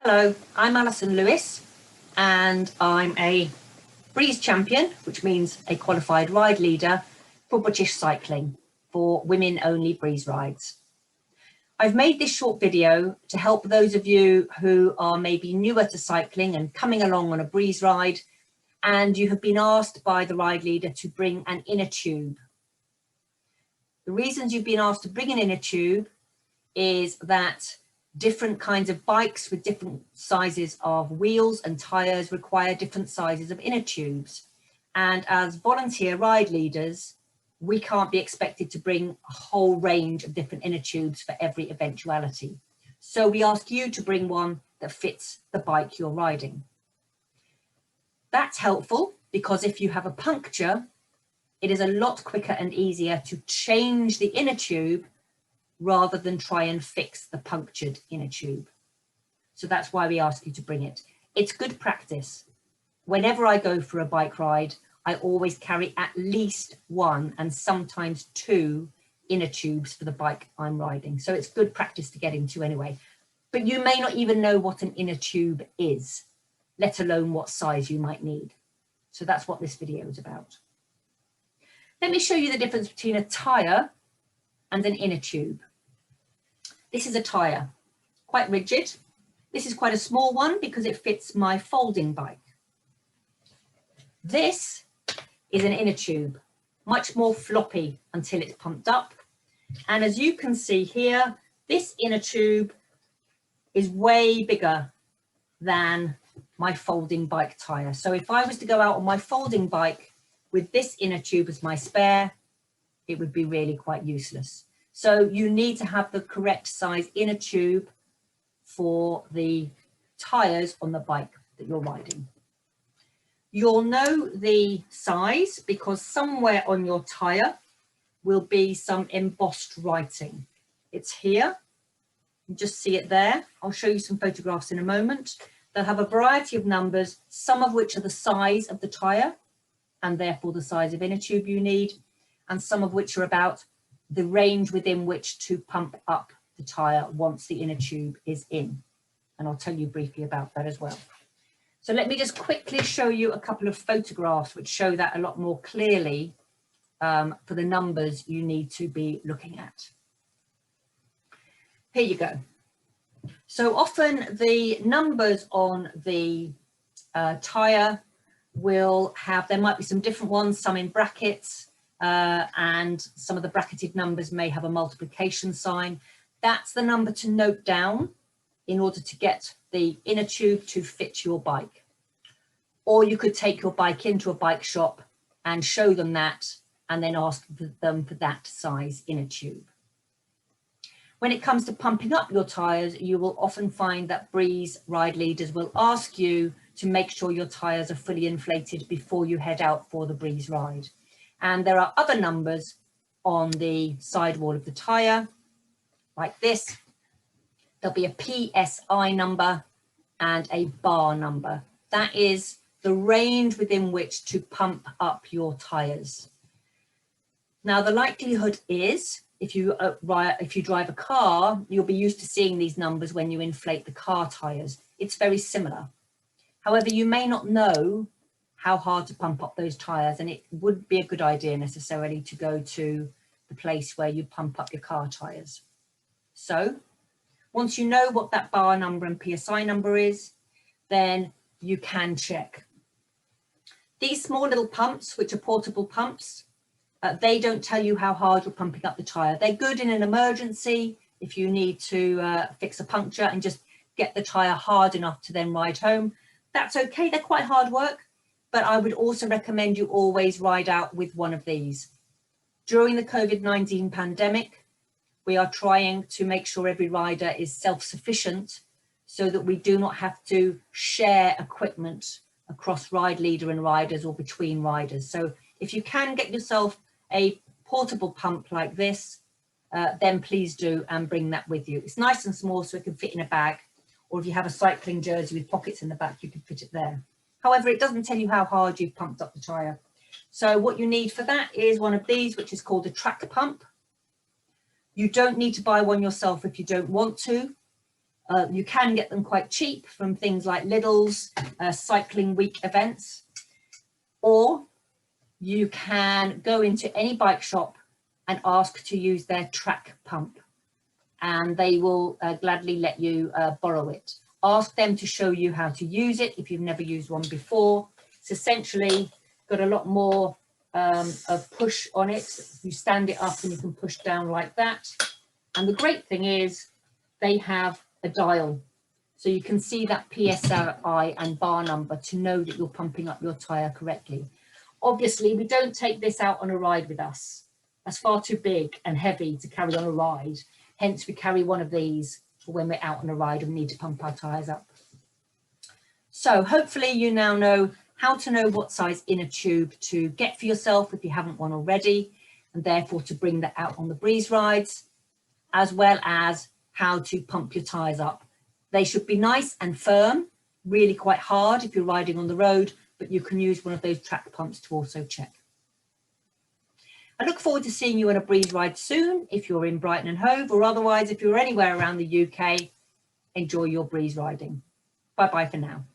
Hello, I'm Alison Lewis and I'm a Breeze champion, which means a qualified ride leader for British cycling for women only Breeze rides. I've made this short video to help those of you who are maybe newer to cycling and coming along on a Breeze ride, and you have been asked by the ride leader to bring an inner tube. The reasons you've been asked to bring an inner tube is that different kinds of bikes with different sizes of wheels and tyres require different sizes of inner tubes. And as volunteer ride leaders, we can't be expected to bring a whole range of different inner tubes for every eventuality. So we ask you to bring one that fits the bike you're riding. That's helpful because if you have a puncture, it is a lot quicker and easier to change the inner tube rather than try and fix the punctured inner tube. So that's why we ask you to bring it. It's good practice. Whenever I go for a bike ride, I always carry at least one and sometimes two inner tubes for the bike I'm riding. So it's good practice to get into anyway. But you may not even know what an inner tube is, let alone what size you might need. So that's what this video is about. Let me show you the difference between a tyre and an inner tube. This is a tyre, quite rigid. This is quite a small one because it fits my folding bike. This is an inner tube, much more floppy until it's pumped up. And as you can see here, this inner tube is way bigger than my folding bike tyre. So if I was to go out on my folding bike with this inner tube as my spare, it would be really quite useless. So you need to have the correct size inner tube for the tyres on the bike that you're riding. You'll know the size because somewhere on your tyre will be some embossed writing. It's here, you just see it there. I'll show you some photographs in a moment. They'll have a variety of numbers, some of which are the size of the tyre and therefore the size of inner tube you need, and some of which are about the range within which to pump up the tyre once the inner tube is in. And I'll tell you briefly about that as well. So let me just quickly show you a couple of photographs which show that a lot more clearly for the numbers you need to be looking at. Here you go. So often the numbers on the tyre will have, there might be some different ones, some in brackets, and some of the bracketed numbers may have a multiplication sign. That's the number to note down in order to get the inner tube to fit your bike. Or you could take your bike into a bike shop and show them that and then ask them for that size inner tube. When it comes to pumping up your tyres, you will often find that Breeze ride leaders will ask you to make sure your tyres are fully inflated before you head out for the Breeze ride. And there are other numbers on the sidewall of the tyre, like this. There'll be a PSI number and a bar number. That is the range within which to pump up your tyres. Now, the likelihood is, if you drive a car, you'll be used to seeing these numbers when you inflate the car tyres. It's very similar. However, you may not know how hard to pump up those tyres, and it wouldn't be a good idea necessarily to go to the place where you pump up your car tyres. So once you know what that bar number and PSI number is, then you can check. These small little pumps, which are portable pumps, they don't tell you how hard you're pumping up the tyre. They're good in an emergency if you need to fix a puncture and just get the tyre hard enough to then ride home. That's okay, they're quite hard work. But I would also recommend you always ride out with one of these. During the COVID-19 pandemic, we are trying to make sure every rider is self-sufficient so that we do not have to share equipment across ride leader and riders or between riders. So if you can get yourself a portable pump like this, then please do and bring that with you. It's nice and small so it can fit in a bag, or if you have a cycling jersey with pockets in the back, you can fit it there. However, it doesn't tell you how hard you've pumped up the tyre. So what you need for that is one of these, which is called a track pump. You don't need to buy one yourself if you don't want to. You can get them quite cheap from things like Lidl's, cycling week events, or you can go into any bike shop and ask to use their track pump, and they will gladly let you borrow it. Ask them to show you how to use it if you've never used one before. It's essentially got a lot more of push on it. You stand it up and you can push down like that. And the great thing is they have a dial, so you can see that PSI and bar number to know that you're pumping up your tyre correctly. Obviously, we don't take this out on a ride with us. That's far too big and heavy to carry on a ride. Hence, we carry one of these for when we're out on a ride and we need to pump our tyres up. So hopefully you now know how to know what size inner tube to get for yourself if you haven't one already, and therefore to bring that out on the breeze rides, as well as how to pump your tyres up. They should be nice and firm, really quite hard if you're riding on the road, but you can use one of those track pumps to also check. I look forward to seeing you on a breeze ride soon if you're in Brighton and Hove, or otherwise if you're anywhere around the UK, enjoy your breeze riding. Bye bye for now.